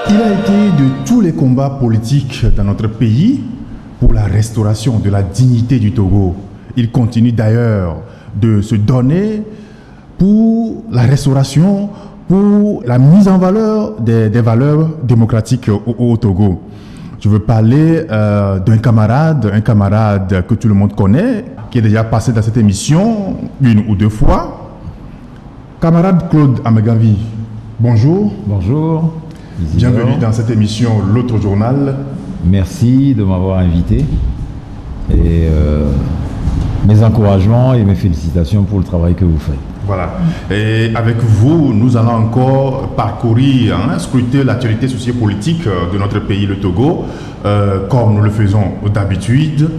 Il a été de tous les combats politiques dans notre pays pour la restauration de la dignité du Togo. Il continue d'ailleurs de se donner pour la restauration, pour la mise en valeur des valeurs démocratiques au Togo. Je veux parler d'un camarade, que tout le monde connaît, qui est déjà passé dans cette émission une ou deux fois. Camarade Claude Amegavi, bonjour. Bonjour. Bienvenue dans cette émission L'autre journal. Merci de m'avoir invité et mes encouragements et mes félicitations pour le travail que vous faites. Voilà. Et avec vous, nous allons encore parcourir, scruter l'actualité sociopolitique de notre pays, le Togo, comme nous le faisons d'habitude.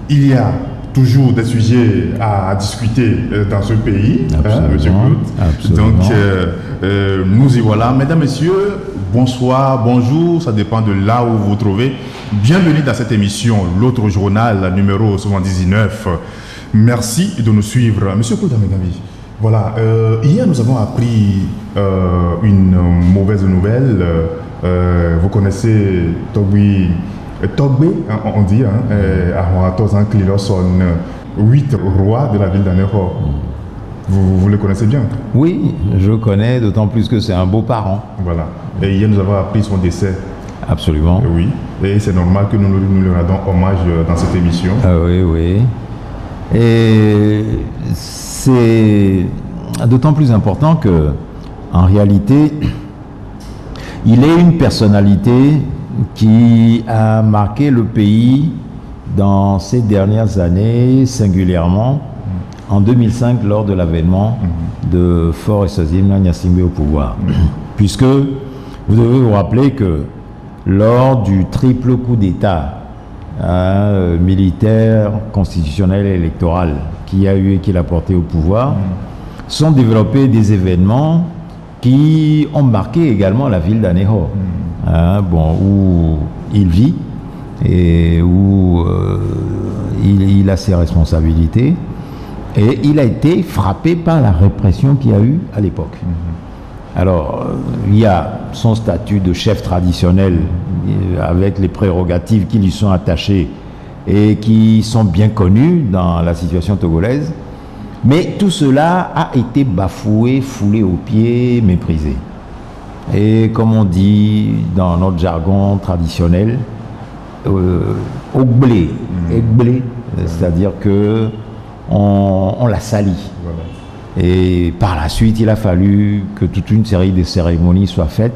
Il y a toujours des sujets à discuter dans ce pays, monsieur Claude. Donc, nous y voilà. Mesdames, Messieurs, bonsoir, bonjour, ça dépend de là où vous vous trouvez. Bienvenue dans cette émission, L'autre journal, numéro 79. Merci de nous suivre. Monsieur Claude Amegavi, voilà, hier nous avons appris une mauvaise nouvelle. Vous connaissez Togbe, on dit, à 14 ans, Clilosson, 8 rois de la ville d'Anéro. Vous le connaissez bien? Oui, je connais, d'autant plus que c'est un beau parent. Voilà. Et hier, nous avons appris son décès. Absolument. Oui. Et c'est normal que nous lui rendons hommage dans cette émission. Ah oui, oui. Et c'est d'autant plus important que, en réalité, il est une personnalité qui a marqué le pays dans ces dernières années, singulièrement en 2005 lors de l'avènement de Faure Eswazini Gnassingbé au pouvoir. Puisque vous devez vous rappeler que lors du triple coup d'État militaire, constitutionnel et électoral qui a eu et qui l'a porté au pouvoir, sont développés des événements qui ont marqué également la ville d'Anéro, où il vit et où il a ses responsabilités. Et il a été frappé par la répression qu'il y a eu à l'époque. Alors, il y a son statut de chef traditionnel avec les prérogatives qui lui sont attachées et qui sont bien connues dans la situation togolaise. Mais tout cela a été bafoué, foulé aux pieds, méprisé. Et comme on dit dans notre jargon traditionnel, ogblé, c'est-à-dire que on l'a sali. Voilà. Et par la suite, il a fallu que toute une série de cérémonies soient faites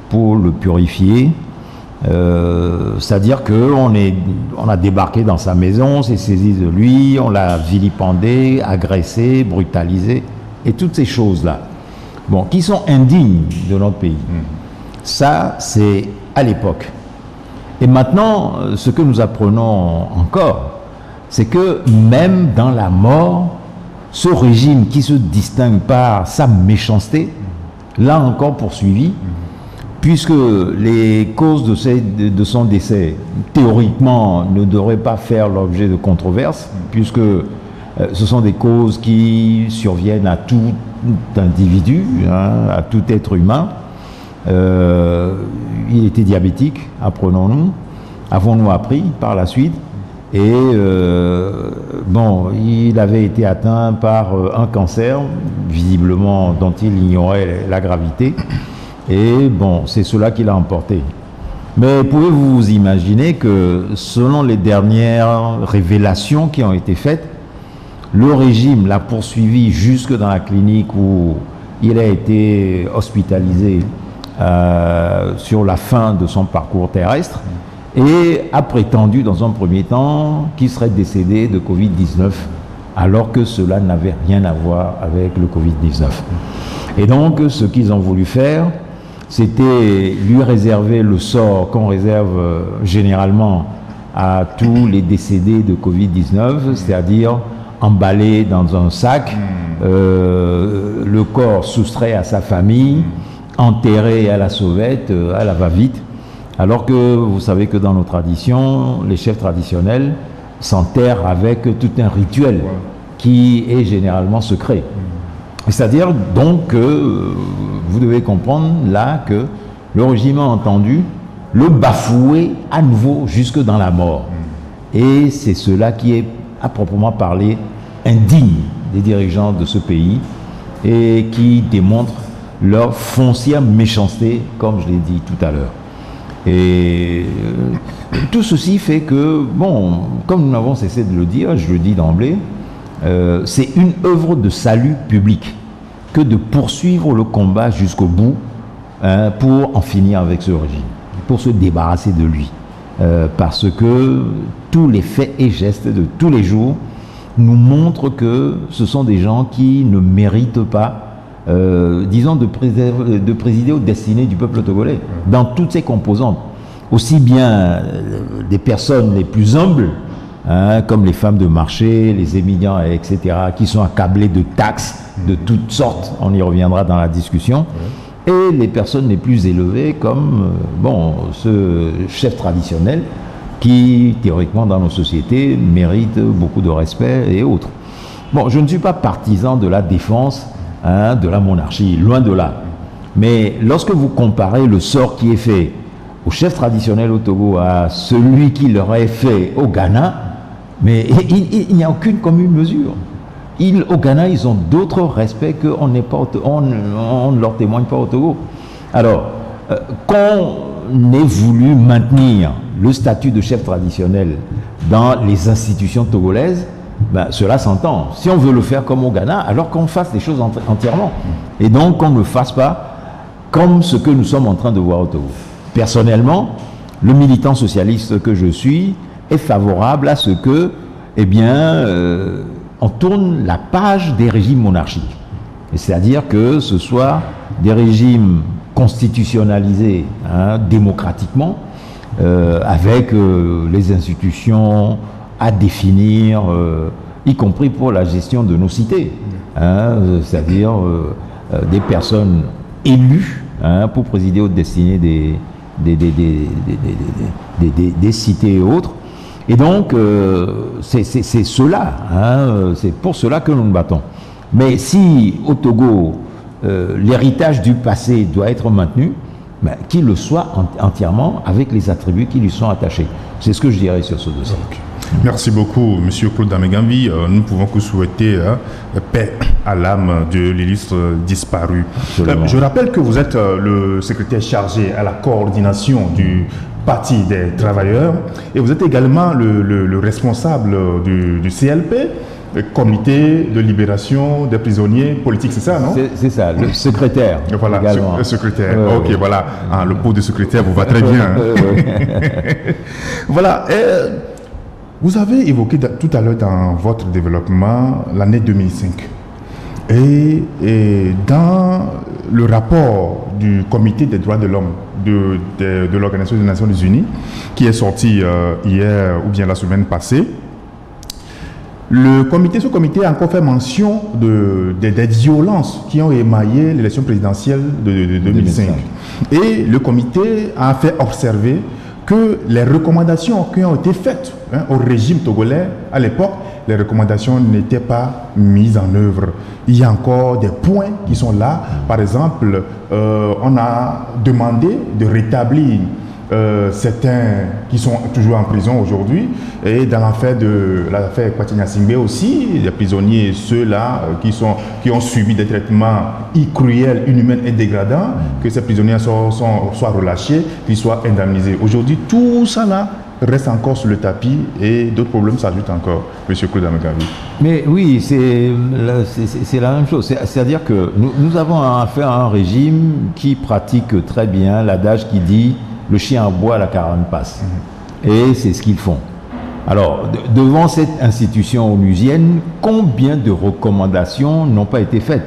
pour le purifier. C'est-à-dire qu'on a débarqué dans sa maison, on s'est saisi de lui, on l'a vilipendé, agressé, brutalisé, et toutes ces choses-là, qui sont indignes de notre pays. Ça, c'est à l'époque. Et maintenant, ce que nous apprenons encore, c'est que même dans la mort, ce régime qui se distingue par sa méchanceté, l'a encore poursuivi, puisque les causes de son décès, théoriquement, ne devraient pas faire l'objet de controverses, puisque ce sont des causes qui surviennent à tout individu, à tout être humain. Il était diabétique, apprenons-nous, avons-nous appris par la suite. Et il avait été atteint par un cancer, visiblement dont il ignorait la gravité. Et c'est cela qui l'a emporté. Mais pouvez-vous vous imaginer que selon les dernières révélations qui ont été faites, le régime l'a poursuivi jusque dans la clinique où il a été hospitalisé sur la fin de son parcours terrestre, et a prétendu dans un premier temps qu'il serait décédé de Covid-19, alors que cela n'avait rien à voir avec le Covid-19. Et donc, ce qu'ils ont voulu faire, c'était lui réserver le sort qu'on réserve généralement à tous les décédés de Covid-19, c'est-à-dire emballé dans un sac, le corps soustrait à sa famille, enterré à la sauvette, à la va-vite. Alors que vous savez que dans nos traditions, les chefs traditionnels s'enterrent avec tout un rituel qui est généralement secret. C'est-à-dire donc que vous devez comprendre là que le régime a entendu le bafouer à nouveau jusque dans la mort. Et c'est cela qui est, à proprement parler, indigne des dirigeants de ce pays et qui démontre leur foncière méchanceté, comme je l'ai dit tout à l'heure. Et tout ceci fait que, bon, comme nous n'avons cessé de le dire, je le dis d'emblée, c'est une œuvre de salut public que de poursuivre le combat jusqu'au bout pour en finir avec ce régime, pour se débarrasser de lui. Parce que tous les faits et gestes de tous les jours nous montrent que ce sont des gens qui ne méritent pas, disons, de présider aux destinées du peuple togolais, dans toutes ses composantes. Aussi bien des personnes les plus humbles, comme les femmes de marché, les émigrants, etc., qui sont accablés de taxes de toutes sortes, on y reviendra dans la discussion, et les personnes les plus élevées, comme ce chef traditionnel, qui, théoriquement, dans nos sociétés, mérite beaucoup de respect et autres. Bon, je ne suis pas partisan de la défense de la monarchie, loin de là. Mais lorsque vous comparez le sort qui est fait au chef traditionnel au Togo à celui qui leur est fait au Ghana, mais il n'y a aucune commune mesure. Au Ghana, ils ont d'autres respects qu'on ne leur témoigne pas au Togo. Alors, qu'on ait voulu maintenir le statut de chef traditionnel dans les institutions togolaises, cela s'entend. Si on veut le faire comme au Ghana, alors qu'on fasse les choses entièrement. Et donc qu'on ne le fasse pas comme ce que nous sommes en train de voir au Togo. Personnellement, le militant socialiste que je suis est favorable à ce que, on tourne la page des régimes monarchiques. C'est-à-dire que ce soit des régimes constitutionnalisés démocratiquement, avec les institutions à définir, y compris pour la gestion de nos cités, c'est-à-dire des personnes élues pour présider aux destinées des cités et autres. Et donc, c'est cela, c'est pour cela que nous nous battons. Mais si au Togo, l'héritage du passé doit être maintenu, qu'il le soit entièrement avec les attributs qui lui sont attachés. C'est ce que je dirais sur ce dossier. Okay. Merci beaucoup, M. Claude Damegambi. Nous ne pouvons que souhaiter paix à l'âme de l'illustre disparu. Je rappelle que vous êtes le secrétaire chargé à la coordination du Parti des travailleurs et vous êtes également le responsable du CLP, le Comité de libération des prisonniers politiques, c'est ça, non? C'est ça, le secrétaire. Voilà, le secrétaire. Ok, voilà. Le pot de secrétaire vous va très bien. Voilà. Vous avez évoqué tout à l'heure dans votre développement l'année 2005. Et dans le rapport du Comité des droits de l'homme de l'Organisation des Nations Unies, qui est sorti hier ou bien la semaine passée, ce comité a encore fait mention des violences qui ont émaillé l'élection présidentielle de 2005. Et le comité a fait observer que les recommandations qui ont été faites au régime togolais à l'époque, les recommandations n'étaient pas mises en œuvre. Il y a encore des points qui sont là. Par exemple, on a demandé de rétablir certains qui sont toujours en prison aujourd'hui, et dans l'affaire Kwatina Singbe aussi, les prisonniers, ceux-là qui ont subi des traitements cruels, inhumains et dégradants, que ces prisonniers soient relâchés, qu'ils soient indemnisés. Aujourd'hui, tout ça là reste encore sur le tapis et d'autres problèmes s'ajoutent encore, M. Claude Damegambi. Mais oui, c'est la même chose. C'est-à-dire que nous avons affaire à un régime qui pratique très bien l'adage qui dit « le chien aboie, la caravane passe ». Et c'est ce qu'ils font. Alors, devant cette institution onusienne, combien de recommandations n'ont pas été faites?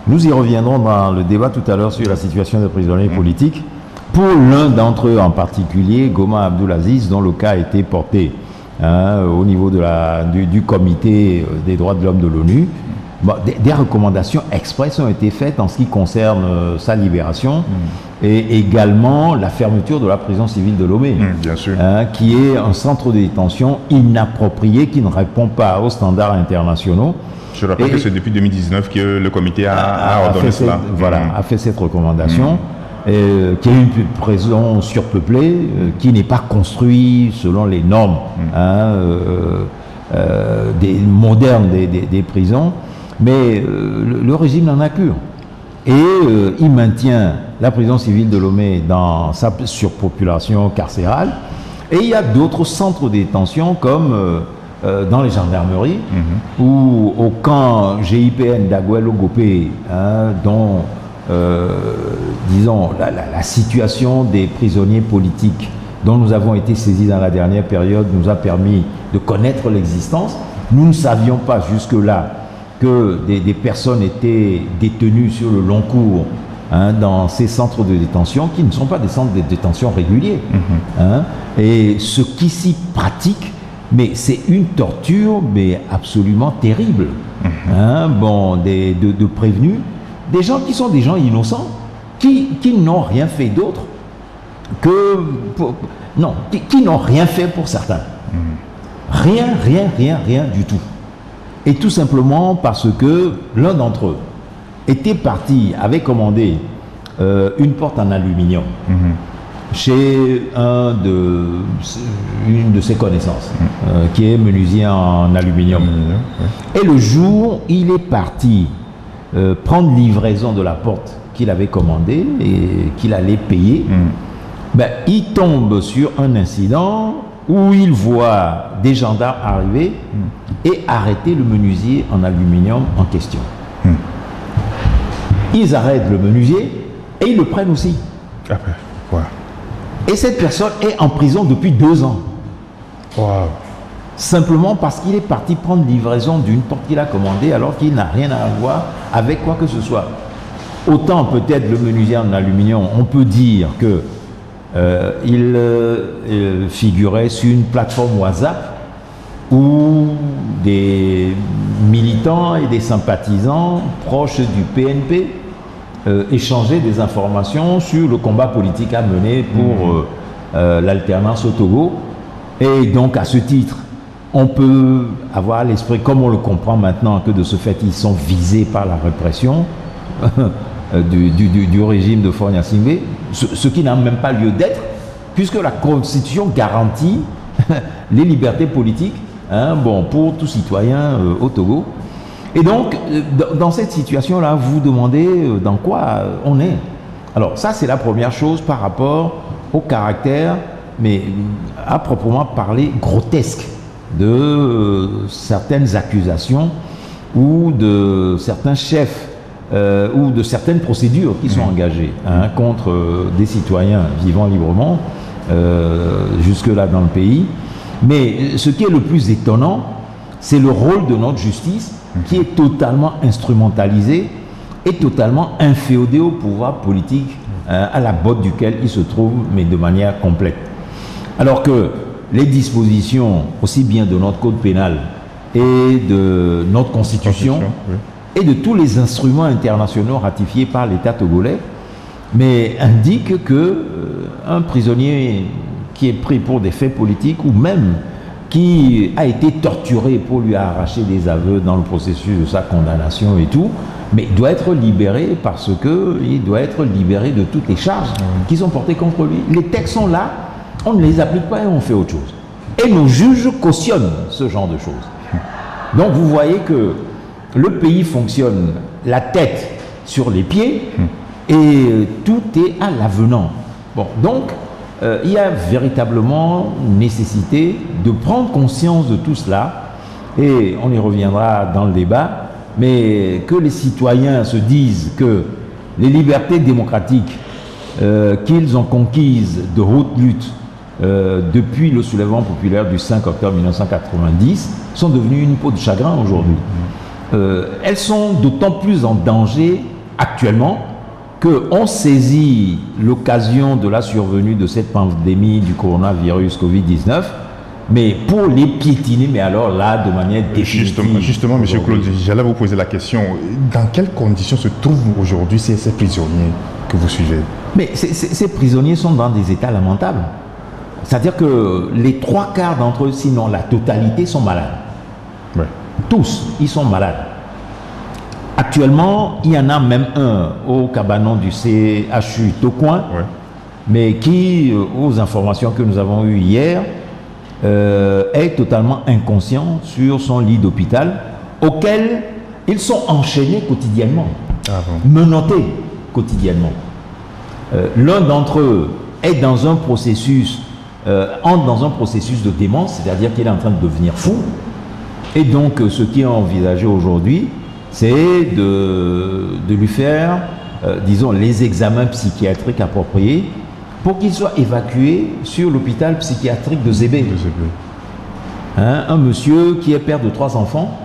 Nous y reviendrons dans le débat tout à l'heure sur la situation des prisonniers politiques. Pour l'un d'entre eux en particulier, Goma Abdulaziz, dont le cas a été porté au niveau du comité des droits de l'homme de l'ONU, des recommandations expresses ont été faites en ce qui concerne sa libération et également la fermeture de la prison civile de Lomé, qui est un centre de détention inapproprié qui ne répond pas aux standards internationaux. Je rappelle que c'est depuis 2019 que le comité a ordonné cela. Voilà, a fait cette recommandation. qui est une prison surpeuplée, qui n'est pas construite selon les normes modernes des prisons, mais le régime n'en a cure. Et il maintient la prison civile de Lomé dans sa surpopulation carcérale. Et il y a d'autres centres de détention comme dans les gendarmeries ou au camp GIPN d'Aguelo-Gopé, dont disons la situation des prisonniers politiques dont nous avons été saisis dans la dernière période nous a permis de connaître l'existence. Nous ne savions pas jusque-là que des personnes étaient détenues sur le long cours dans ces centres de détention qui ne sont pas des centres de détention réguliers. Et ce qui s'y pratique, mais c'est une torture mais absolument terrible. De prévenus, des gens qui sont des gens innocents, qui n'ont rien fait d'autre que... qui n'ont rien fait pour certains. Rien du tout. Et tout simplement parce que l'un d'entre eux était parti, avait commandé une porte en aluminium chez une de ses connaissances, qui est menuisier en aluminium. Et le jour, il est parti prendre livraison de la porte qu'il avait commandée et qu'il allait payer, il tombe sur un incident où il voit des gendarmes arriver et arrêter le menuisier en aluminium en question. Ils arrêtent le menuisier et ils le prennent aussi. Et cette personne est en prison depuis 2 ans. Simplement parce qu'il est parti prendre livraison d'une porte qu'il a commandée alors qu'il n'a rien à voir avec quoi que ce soit. Autant peut-être le menuisier en aluminium, on peut dire que il figurait sur une plateforme WhatsApp où des militants et des sympathisants proches du PNP échanger des informations sur le combat politique à mener pour l'alternance au Togo. Et donc, à ce titre, on peut avoir l'esprit, comme on le comprend maintenant, que de ce fait, ils sont visés par la répression du régime de Faure Gnassingbé, ce qui n'a même pas lieu d'être, puisque la Constitution garantit les libertés politiques pour tout citoyen au Togo. Et donc, dans cette situation-là, vous vous demandez dans quoi on est. Alors, ça, c'est la première chose par rapport au caractère, mais à proprement parler, grotesque de certaines accusations ou de certains chefs ou de certaines procédures qui sont engagées contre des citoyens vivant librement jusque-là dans le pays. Mais ce qui est le plus étonnant, c'est le rôle de notre justice qui est totalement instrumentalisé et totalement inféodé au pouvoir politique à la botte duquel il se trouve, mais de manière complète. Alors que les dispositions, aussi bien de notre code pénal et de notre constitution, et de tous les instruments internationaux ratifiés par l'État togolais, mais indiquent que un prisonnier qui est pris pour des faits politiques ou même qui a été torturé pour lui arracher des aveux dans le processus de sa condamnation et tout, mais doit être libéré parce qu'il doit être libéré de toutes les charges qui sont portées contre lui. Les textes sont là, on ne les applique pas et on fait autre chose. Et nos juges cautionnent ce genre de choses. Donc vous voyez que le pays fonctionne la tête sur les pieds et tout est à l'avenant. Bon, donc il y a véritablement nécessité de prendre conscience de tout cela et on y reviendra dans le débat, mais que les citoyens se disent que les libertés démocratiques qu'ils ont conquises de haute lutte depuis le soulèvement populaire du 5 octobre 1990 sont devenues une peau de chagrin aujourd'hui. Elles sont d'autant plus en danger actuellement qu'on saisit l'occasion de la survenue de cette pandémie du coronavirus Covid-19, mais pour les piétiner, mais alors là, de manière définitive. Justement, M. Claude, j'allais vous poser la question. Dans quelles conditions se trouvent aujourd'hui ces prisonniers que vous suivez? Mais ces prisonniers sont dans des états lamentables. C'est-à-dire que les 3/4 d'entre eux, sinon la totalité, sont malades. Tous, ils sont malades. Actuellement, il y en a même un au cabanon du CHU Tocoin, Ouais. mais qui, aux informations que nous avons eues hier, est totalement inconscient sur son lit d'hôpital, auquel ils sont enchaînés quotidiennement, menottés quotidiennement. L'un d'entre eux est dans un processus, entre dans un processus de démence, c'est-à-dire qu'il est en train de devenir fou. Et donc, ce qui est envisagé aujourd'hui, c'est de lui faire, disons, les examens psychiatriques appropriés pour qu'il soit évacué sur l'hôpital psychiatrique de Zébé. Hein, un monsieur qui est père de 3 enfants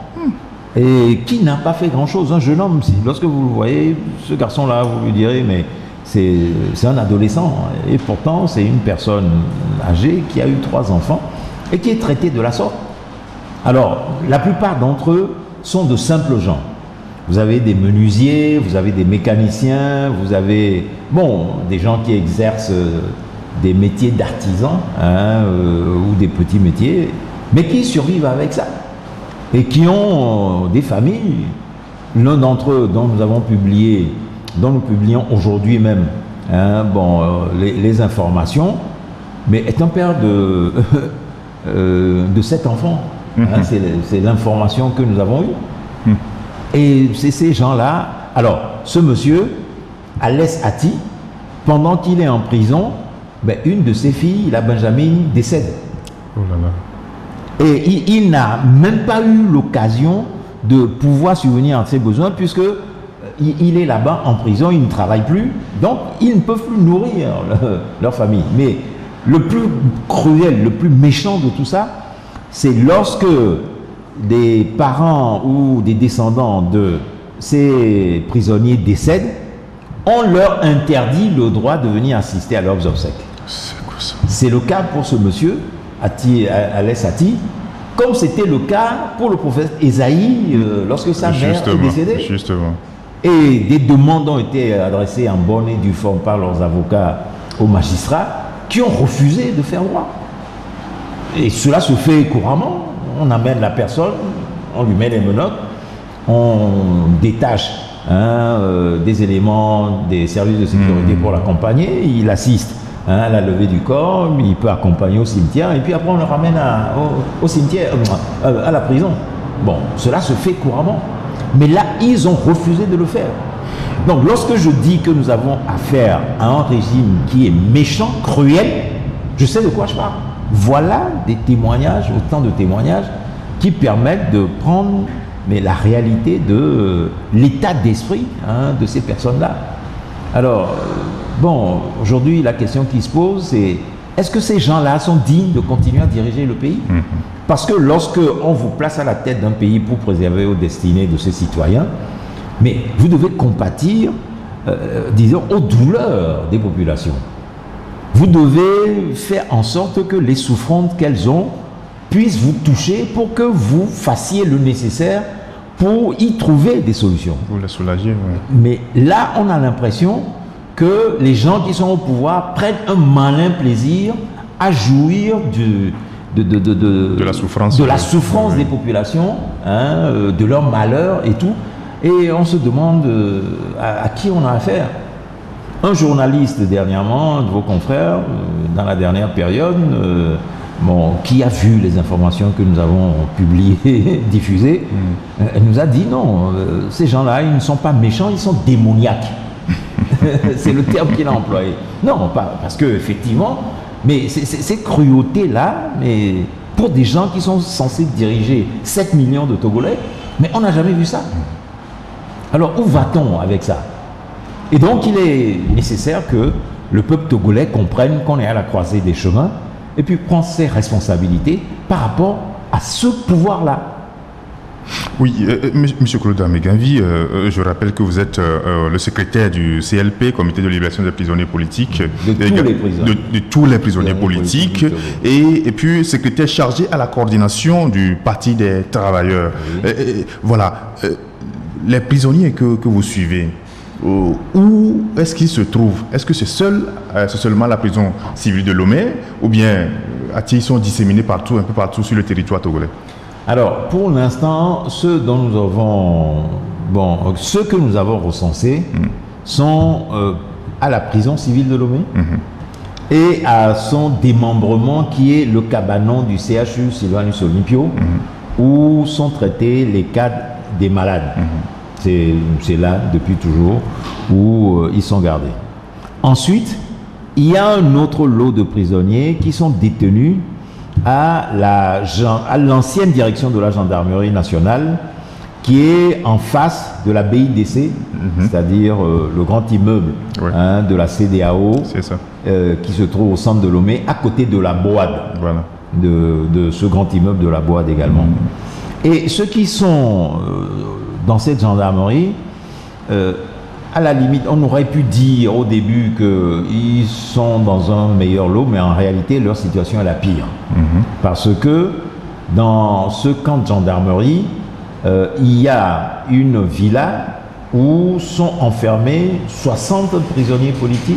et qui n'a pas fait grand-chose, un jeune homme. Lorsque vous le voyez, ce garçon-là, vous lui direz, mais c'est un adolescent. Et pourtant, c'est une personne âgée qui a eu 3 enfants et qui est traitée de la sorte. Alors, la plupart d'entre eux sont de simples gens. Vous avez des menuisiers, vous avez des mécaniciens, vous avez, bon, des gens qui exercent des métiers d'artisans, hein, ou des petits métiers, mais qui survivent avec ça. Et qui ont des familles. L'un d'entre eux, dont nous publions aujourd'hui même, hein, bon, les informations, mais est un père de 7 enfants. Hein, c'est l'information que nous avons eue. Et c'est ces gens-là. Alors, ce monsieur, Alès Ati, pendant qu'il est en prison, ben, une de ses filles, la Benjamin, décède. Oh là là. Et il n'a même pas eu l'occasion de pouvoir subvenir à ses besoins, puisque il est là-bas en prison, il ne travaille plus, donc ils ne peuvent plus nourrir leur famille. Mais le plus cruel, le plus méchant de tout ça, c'est lorsque des parents ou des descendants de ces prisonniers décèdent, on leur interdit le droit de venir assister à leurs obsèques. C'est quoi ça? C'est le cas pour ce monsieur, Alès Ati, comme c'était le cas pour le prophète Esaïe lorsque sa mère est décédée. Justement. Et des demandes ont été adressées en bonne et due forme par leurs avocats aux magistrats qui ont refusé de faire droit. Et cela se fait couramment. On amène la personne, on lui met les menottes, on détache des éléments des services de sécurité pour l'accompagner, il assiste à la levée du corps, il peut accompagner au cimetière, et puis après on le ramène au cimetière, à la prison. Bon, cela se fait couramment. Mais là, ils ont refusé de le faire. Donc lorsque je dis que nous avons affaire à un régime qui est méchant, cruel, je sais de quoi je parle. Voilà des témoignages, autant de témoignages qui permettent de prendre la réalité de l'état d'esprit de ces personnes-là. Alors, bon, aujourd'hui, la question qui se pose, c'est est-ce que ces gens-là sont dignes de continuer à diriger le pays? Parce que lorsque on vous place à la tête d'un pays pour préserver aux destinées de ses citoyens, mais vous devez compatir, disons, aux douleurs des populations. Vous devez faire en sorte que les souffrances qu'elles ont puissent vous toucher pour que vous fassiez le nécessaire pour y trouver des solutions. Pour les soulager, oui. Mais là, on a l'impression que les gens qui sont au pouvoir prennent un malin plaisir à jouir de la souffrance des populations, de leur malheur et tout. Et on se demande à qui on a affaire. Un journaliste dernièrement, de vos confrères, dans la dernière période, qui a vu les informations que nous avons publiées, diffusées, elle nous a dit non, ces gens-là, ils ne sont pas méchants, ils sont démoniaques. C'est le terme qu'il a employé. Non, pas parce que effectivement, mais ces cruautés-là, mais pour des gens qui sont censés diriger 7 millions de Togolais, mais on n'a jamais vu ça. Alors où va-t-on avec ça? Et donc il est nécessaire que le peuple togolais comprenne qu'on est à la croisée des chemins et puis prend ses responsabilités par rapport à ce pouvoir-là. Oui, M. Claude Ameganvi, je rappelle que vous êtes le secrétaire du CLP, Comité de libération des prisonniers politiques, de tous les prisonniers politiques, et puis secrétaire chargé à la coordination du Parti des travailleurs. Voilà, les prisonniers que vous suivez, où est-ce qu'ils se trouvent? Est-ce que c'est seulement la prison civile de Lomé, ou bien ils sont disséminés partout, un peu partout sur le territoire togolais? Alors, pour l'instant, ceux dont nous avons bon, ceux que nous avons recensés sont à la prison civile de Lomé et à son démembrement qui est le cabanon du CHU Sylvanus Olympio où sont traités les cas des malades. C'est là depuis toujours où ils sont gardés. Ensuite, il y a un autre lot de prisonniers qui sont détenus à l'ancienne direction de la gendarmerie nationale qui est en face de la BIDC, c'est-à-dire le grand immeuble de la CEDEAO qui se trouve au centre de Lomé, à côté de la Boade, de ce grand immeuble de la Boade également. Et ceux qui sont dans cette gendarmerie, à la limite, on aurait pu dire au début qu'ils sont dans un meilleur lot, mais en réalité, leur situation est la pire. Parce que dans ce camp de gendarmerie, il y a une villa où sont enfermés 60 prisonniers politiques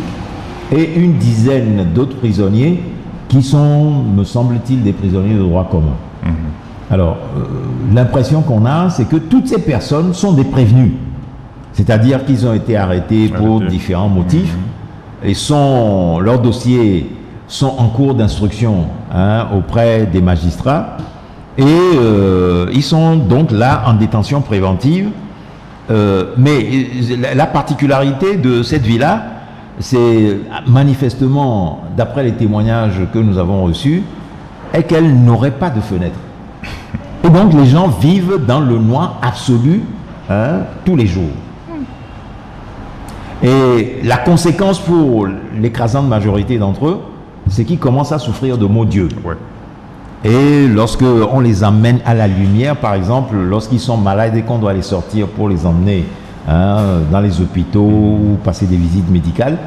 et une dizaine d'autres prisonniers qui sont, me semble-t-il, des prisonniers de droit commun. Alors, l'impression qu'on a, c'est que toutes ces personnes sont des prévenus. C'est-à-dire qu'ils ont été arrêtés pour différents motifs et leurs dossiers sont en cours d'instruction auprès des magistrats et ils sont donc là en détention préventive. Mais la particularité de cette villa, c'est manifestement, d'après les témoignages que nous avons reçus, est qu'elle n'aurait pas de fenêtre. Et donc les gens vivent dans le noir absolu tous les jours. Et la conséquence pour l'écrasante majorité d'entre eux, c'est qu'ils commencent à souffrir de maux d'yeux. Et lorsque on les emmène à la lumière, par exemple, lorsqu'ils sont malades et qu'on doit les sortir pour les emmener dans les hôpitaux ou passer des visites médicales,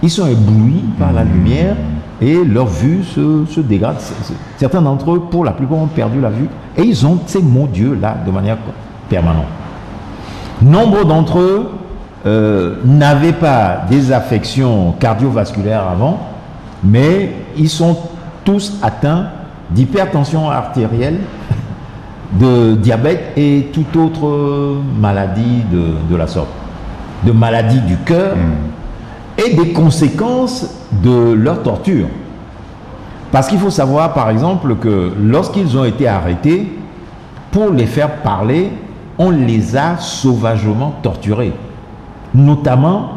ils sont éblouis par la lumière et leur vue se dégrade. Certains d'entre eux, pour la plupart, ont perdu la vue et ils ont ces maux d'yeux-là de manière permanente. Nombre d'entre eux n'avaient pas des affections cardiovasculaires avant, mais ils sont tous atteints d'hypertension artérielle, de diabète et toute autre maladie de la sorte, de maladie du cœur et des conséquences de leur torture. Parce qu'il faut savoir par exemple que lorsqu'ils ont été arrêtés, pour les faire parler, on les a sauvagement torturés. Notamment,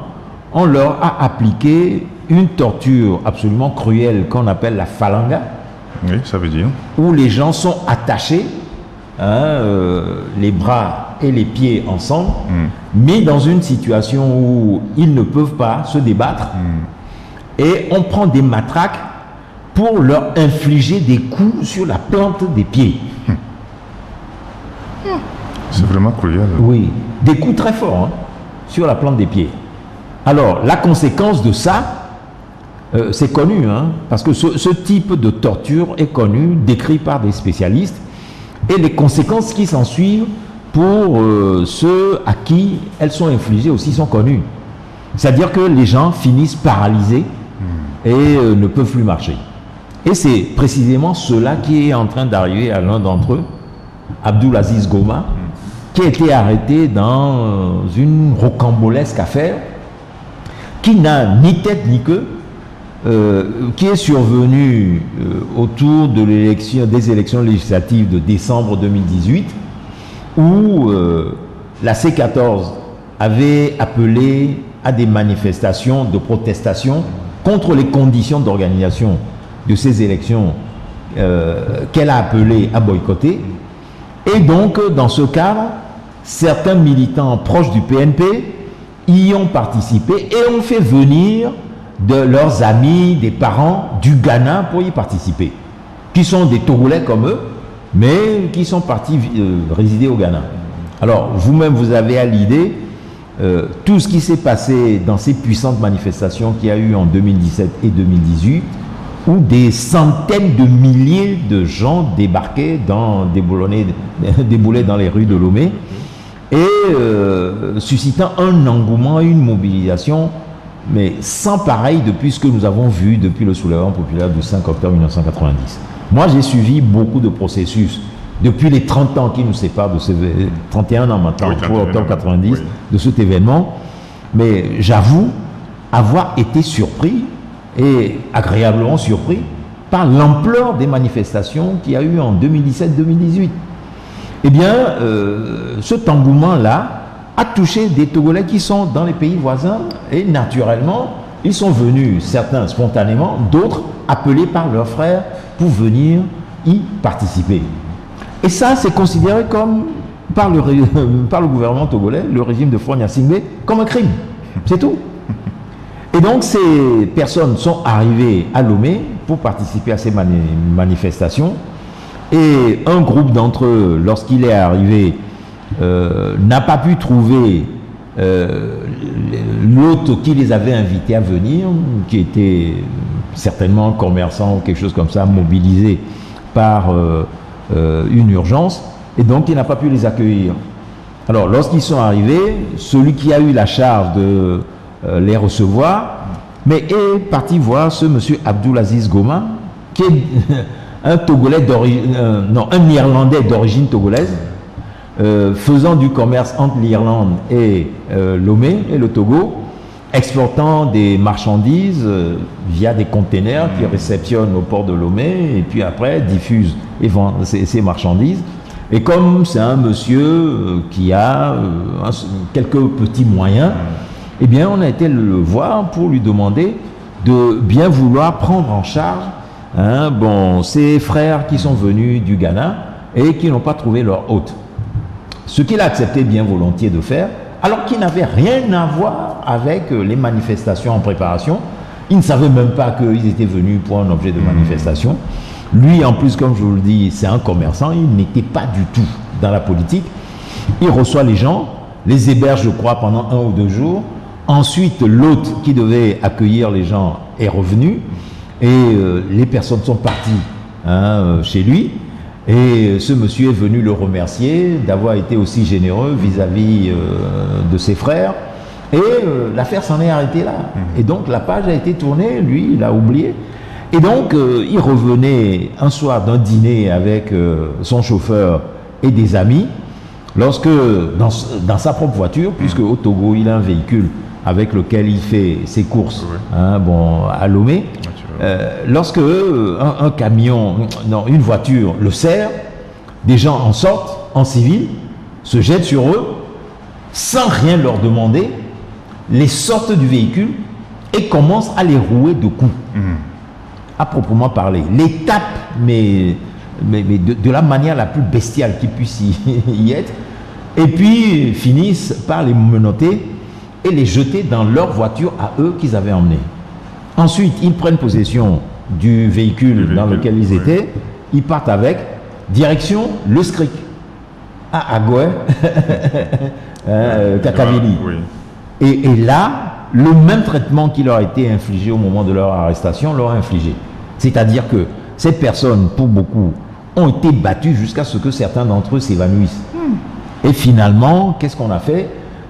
on leur a appliqué une torture absolument cruelle qu'on appelle la falanga. Oui, ça veut dire. Où les gens sont attachés, les bras et les pieds ensemble, mis dans une situation où ils ne peuvent pas se débattre. Et on prend des matraques pour leur infliger des coups sur la plante des pieds. C'est vraiment cruel. Oui, des coups très forts sur la plante des pieds. Alors, la conséquence de ça, c'est connu, parce que ce type de torture est connu, décrit par des spécialistes, et les conséquences qui s'en suivent pour ceux à qui elles sont infligées aussi sont connues. C'est-à-dire que les gens finissent paralysés et ne peuvent plus marcher. Et c'est précisément cela qui est en train d'arriver à l'un d'entre eux, Abdulaziz Goma, qui a été arrêté dans une rocambolesque affaire qui n'a ni tête ni queue, qui est survenu autour de des élections législatives de décembre 2018, où la C14 avait appelé à des manifestations de protestation contre les conditions d'organisation de ces élections qu'elle a appelé à boycotter. Et donc, dans ce cadre, certains militants proches du PNP y ont participé et ont fait venir de leurs amis, des parents du Ghana pour y participer, qui sont des Togolais comme eux, mais qui sont partis résider au Ghana. Alors, vous-même, vous avez à l'idée tout ce qui s'est passé dans ces puissantes manifestations qu'il y a eu en 2017 et 2018, où des centaines de milliers de gens débarquaient, déboulaient dans les rues de Lomé, et suscitant un engouement, une mobilisation, mais sans pareil depuis ce que nous avons vu depuis le soulèvement populaire du 5 octobre 1990. Moi, j'ai suivi beaucoup de processus depuis les 30 ans qui nous séparent de ce 31 ans maintenant, pour octobre 90, oui, de cet événement. Mais j'avoue avoir été surpris et agréablement surpris par l'ampleur des manifestations qu'il y a eu en 2017-2018. Eh bien, cet engouement-là a touché des Togolais qui sont dans les pays voisins et naturellement, ils sont venus, certains spontanément, d'autres appelés par leurs frères pour venir y participer. Et ça, c'est considéré comme, par le gouvernement togolais, le régime de Faure Gnassingbé, comme un crime. C'est tout. Et donc, ces personnes sont arrivées à Lomé pour participer à ces manifestations. Et un groupe d'entre eux, lorsqu'il est arrivé, n'a pas pu trouver l'hôte qui les avait invités à venir, qui était certainement commerçant ou quelque chose comme ça, mobilisé par une urgence, et donc il n'a pas pu les accueillir. Alors, lorsqu'ils sont arrivés, celui qui a eu la charge de les recevoir, mais est parti voir ce monsieur Abdoulaziz Goma, qui est un Togolais d'origine, non, un Irlandais d'origine togolaise, faisant du commerce entre l'Irlande et Lomé et le Togo, exportant des marchandises via des containers qui réceptionnent au port de Lomé et puis après diffusent et vendent ces marchandises. Et comme c'est un monsieur qui a quelques petits moyens, eh bien on a été le voir pour lui demander de bien vouloir prendre en charge ses frères qui sont venus du Ghana et qui n'ont pas trouvé leur hôte. Ce qu'il a accepté bien volontiers de faire, alors qu'il n'avait rien à voir avec les manifestations en préparation. Il ne savait même pas qu'ils étaient venus pour un objet de manifestation. Lui, en plus, comme je vous le dis, c'est un commerçant, il n'était pas du tout dans la politique. Il reçoit les gens, les héberge, je crois, pendant 1 ou 2 jours. Ensuite, l'hôte qui devait accueillir les gens est revenu et les personnes sont parties chez lui. Et ce monsieur est venu le remercier d'avoir été aussi généreux vis-à-vis de ses frères. Et l'affaire s'en est arrêtée là. Et donc la page a été tournée, lui, il a oublié. Et donc il revenait un soir d'un dîner avec son chauffeur et des amis, lorsque dans sa propre voiture, puisque au Togo il a un véhicule avec lequel il fait ses courses à Lomé, lorsque un camion, non, une voiture le sert, des gens en sortent en civil, se jettent sur eux, sans rien leur demander, les sortent du véhicule et commencent à les rouer de coups. À proprement parler. Les tapent, mais de la manière la plus bestiale qui puisse y être, et puis finissent par les menotter et les jeter dans leur voiture à eux qu'ils avaient emmenés. Ensuite, ils prennent possession du véhicule dans lequel ils étaient, ils partent avec, direction le Skrik, à Agoué, Kakavili. Et là, le même traitement qui leur a été infligé au moment de leur arrestation leur a infligé. C'est-à-dire que ces personnes, pour beaucoup, ont été battues jusqu'à ce que certains d'entre eux s'évanouissent. Et finalement, qu'est-ce qu'on a fait?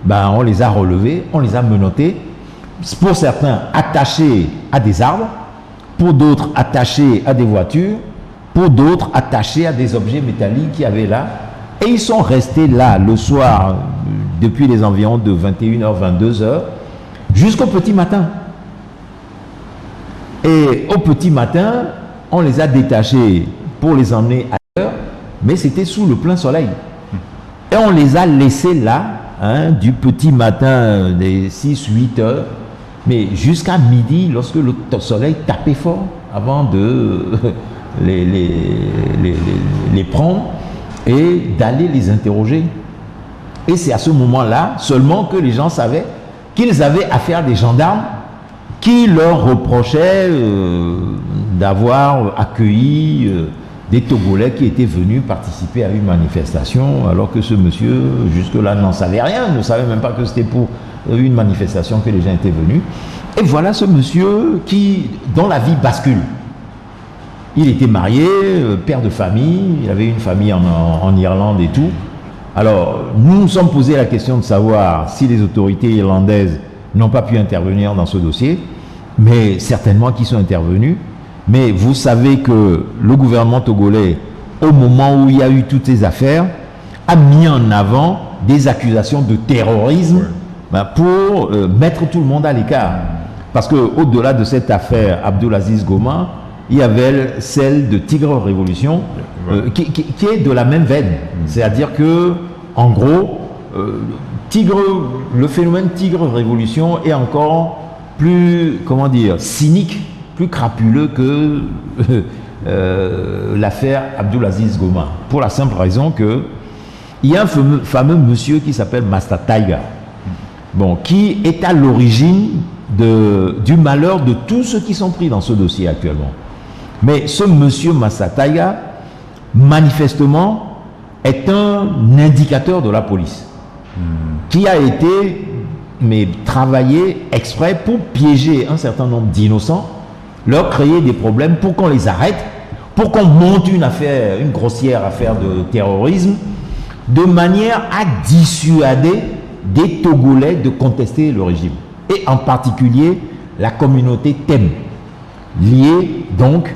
On les a relevés, on les a menottés, pour certains attachés à des arbres, pour d'autres attachés à des voitures, pour d'autres attachés à des objets métalliques qu'il y avait là. Et ils sont restés là le soir, depuis les environs de 21h, 22h, jusqu'au petit matin. Et au petit matin, on les a détachés pour les emmener ailleurs, mais c'était sous le plein soleil. Et on les a laissés là, du petit matin des 6-8 heures, mais jusqu'à midi, lorsque le soleil tapait fort, avant de les prendre et d'aller les interroger. Et c'est à ce moment-là seulement que les gens savaient qu'ils avaient affaire à des gendarmes qui leur reprochaient d'avoir accueilli des Togolais qui étaient venus participer à une manifestation, alors que ce monsieur, jusque-là, n'en savait rien, ne savait même pas que c'était pour une manifestation que les gens étaient venus. Et voilà ce monsieur dont la vie bascule. Il était marié, père de famille, il avait une famille en Irlande et tout. Alors, nous nous sommes posé la question de savoir si les autorités irlandaises n'ont pas pu intervenir dans ce dossier, mais certainement qu'ils sont intervenus. Mais vous savez que le gouvernement togolais au moment où il y a eu toutes ces affaires, a mis en avant des accusations de terrorisme pour mettre tout le monde à l'écart. Parce qu'au-delà de cette affaire Abdulaziz Goma, il y avait celle de Tigre Révolution, qui est de la même veine. C'est-à-dire que, en gros, le phénomène Tigre Révolution est encore plus, comment dire, cynique, plus crapuleux que l'affaire Abdulaziz Goma. Pour la simple raison que il y a un fameux monsieur qui s'appelle Master Tiger, qui est à l'origine du malheur de tous ceux qui sont pris dans ce dossier actuellement. Mais ce monsieur Master Tiger, manifestement, est un indicateur de la police qui a été travaillé exprès pour piéger un certain nombre d'innocents, leur créer des problèmes pour qu'on les arrête, pour qu'on monte une grossière affaire de terrorisme, de manière à dissuader des Togolais de contester le régime. Et en particulier la communauté Tem, liée donc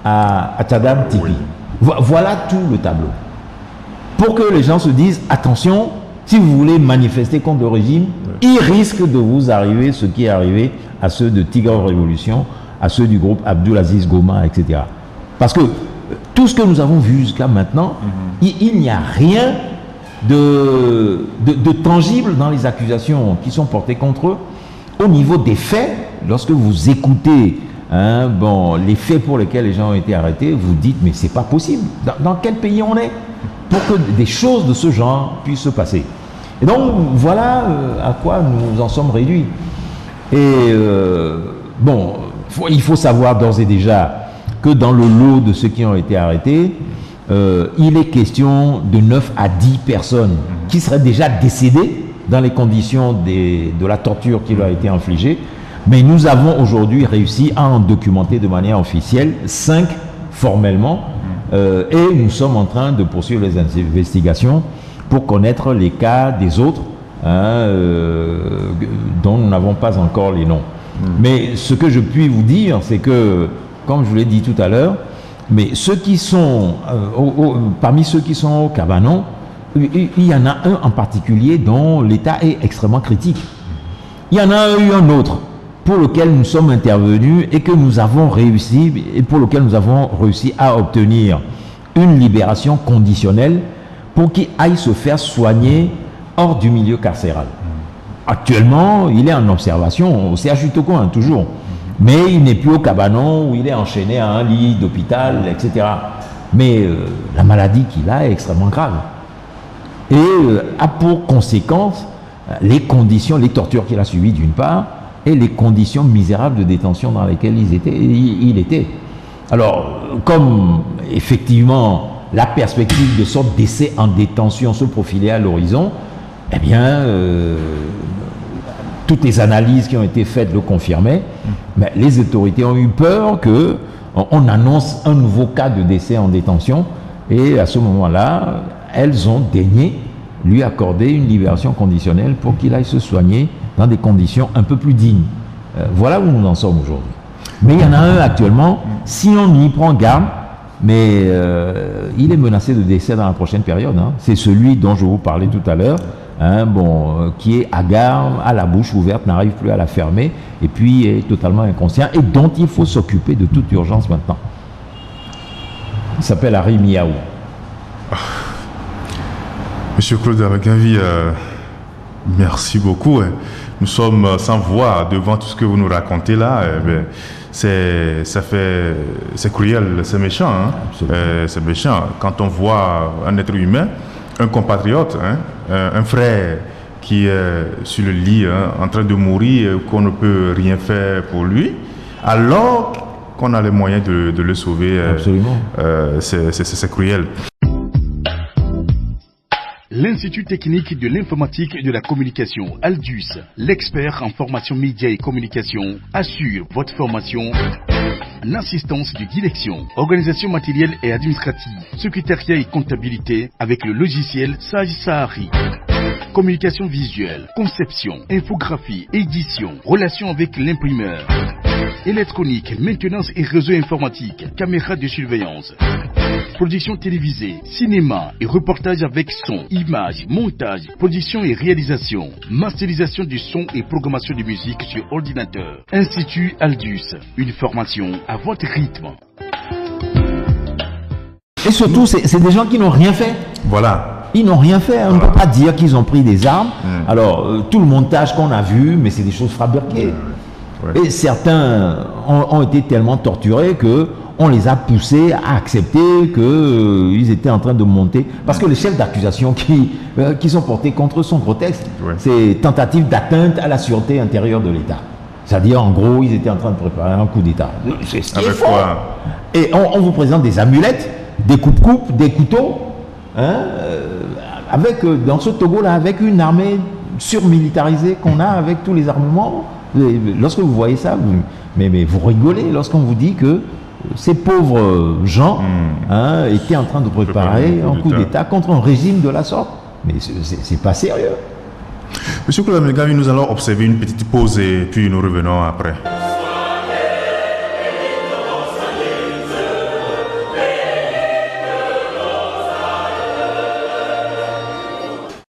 à Tchadam Tipi. Voilà tout le tableau. Pour que les gens se disent, attention, si vous voulez manifester contre le régime, il risque de vous arriver ce qui est arrivé à ceux de Tigre Révolution, à ceux du groupe Abdulaziz Goma, etc. Parce que tout ce que nous avons vu jusqu'à maintenant, il n'y a rien de tangible dans les accusations qui sont portées contre eux. Au niveau des faits, lorsque vous écoutez les faits pour lesquels les gens ont été arrêtés, vous dites mais c'est pas possible. Dans quel pays on est pour que des choses de ce genre puissent se passer? Et donc voilà à quoi nous en sommes réduits. Et il faut savoir d'ores et déjà que dans le lot de ceux qui ont été arrêtés, il est question de 9 à 10 personnes qui seraient déjà décédées dans les conditions de la torture qui leur a été infligée. Mais nous avons aujourd'hui réussi à en documenter de manière officielle 5 formellement et nous sommes en train de poursuivre les investigations pour connaître les cas des autres dont nous n'avons pas encore les noms. Mais ce que je puis vous dire, c'est que, comme je vous l'ai dit tout à l'heure, mais ceux qui sont, parmi ceux qui sont au Cabanon, il y en a un en particulier dont l'état est extrêmement critique. Il y en a eu un autre pour lequel nous sommes intervenus et que nous avons réussi, et pour lequel nous avons réussi à obtenir une libération conditionnelle pour qu'il aille se faire soigner hors du milieu carcéral. Actuellement, il est en observation au CHU Toko, toujours. Mais il n'est plus au Cabanon où il est enchaîné à un lit d'hôpital, etc. Mais la maladie qu'il a est extrêmement grave. Et a pour conséquence les conditions, les tortures qu'il a subies d'une part, et les conditions misérables de détention dans lesquelles il était. Alors, comme effectivement la perspective de son décès en détention se profilait à l'horizon, eh bien, toutes les analyses qui ont été faites le confirmaient, mais les autorités ont eu peur qu'on annonce un nouveau cas de décès en détention, et à ce moment-là, elles ont daigné lui accorder une libération conditionnelle pour qu'il aille se soigner dans des conditions un peu plus dignes. Voilà où nous en sommes aujourd'hui. Mais il y en a un actuellement, si on y prend garde, mais il est menacé de décès dans la prochaine période. C'est celui dont je vous parlais tout à l'heure, qui est hagard, à la bouche ouverte, n'arrive plus à la fermer, et puis est totalement inconscient, et dont il faut s'occuper de toute urgence maintenant. Il s'appelle Harry Miaou. Monsieur Claude Abaganvi, merci beaucoup. Nous sommes sans voix devant tout ce que vous nous racontez là. C'est cruel, c'est méchant. C'est méchant. Quand on voit un être humain, un compatriote, un frère qui est sur le lit en train de mourir, qu'on ne peut rien faire pour lui, alors qu'on a les moyens de le sauver. Absolument. C'est cruel. L'Institut technique de l'informatique et de la communication, Aldus, l'expert en formation médias et communication, assure votre formation en assistance de direction, organisation matérielle et administrative, secrétariat et comptabilité avec le logiciel Sage Sahari. Communication visuelle, conception, infographie, édition, relations avec l'imprimeur, électronique, maintenance et réseau informatique, caméra de surveillance. Production télévisée, cinéma et reportage avec son, images, montage, production et réalisation, masterisation du son et programmation de musique sur ordinateur. Institut Aldus, une formation à votre rythme. Et surtout, c'est des gens qui n'ont rien fait. Voilà. Ils n'ont rien fait. On ne peut pas dire qu'ils ont pris des armes. Alors, tout le montage qu'on a vu, mais c'est des choses fabriquées. Ouais. Et certains ont été tellement torturés que on les a poussés à accepter qu'ils étaient en train de monter. Parce que les chefs d'accusation qui sont portés contre eux sont grotesques. Ouais. C'est tentative d'atteinte à la sûreté intérieure de l'État. C'est-à-dire, en gros, ils étaient en train de préparer un coup d'État. C'est ce qu'il faut. Et on vous présente des amulettes, des coupes-coupes, des couteaux, hein, avec, dans ce Togo-là, avec une armée surmilitarisée qu'on a avec tous les armements. Et lorsque vous voyez ça, mais vous rigolez lorsqu'on vous dit que ces pauvres gens étaient en train de préparer un coup d'État contre un régime de la sorte. Mais c'est pas sérieux. Monsieur Koula Melgami, nous allons observer une petite pause et puis nous revenons après.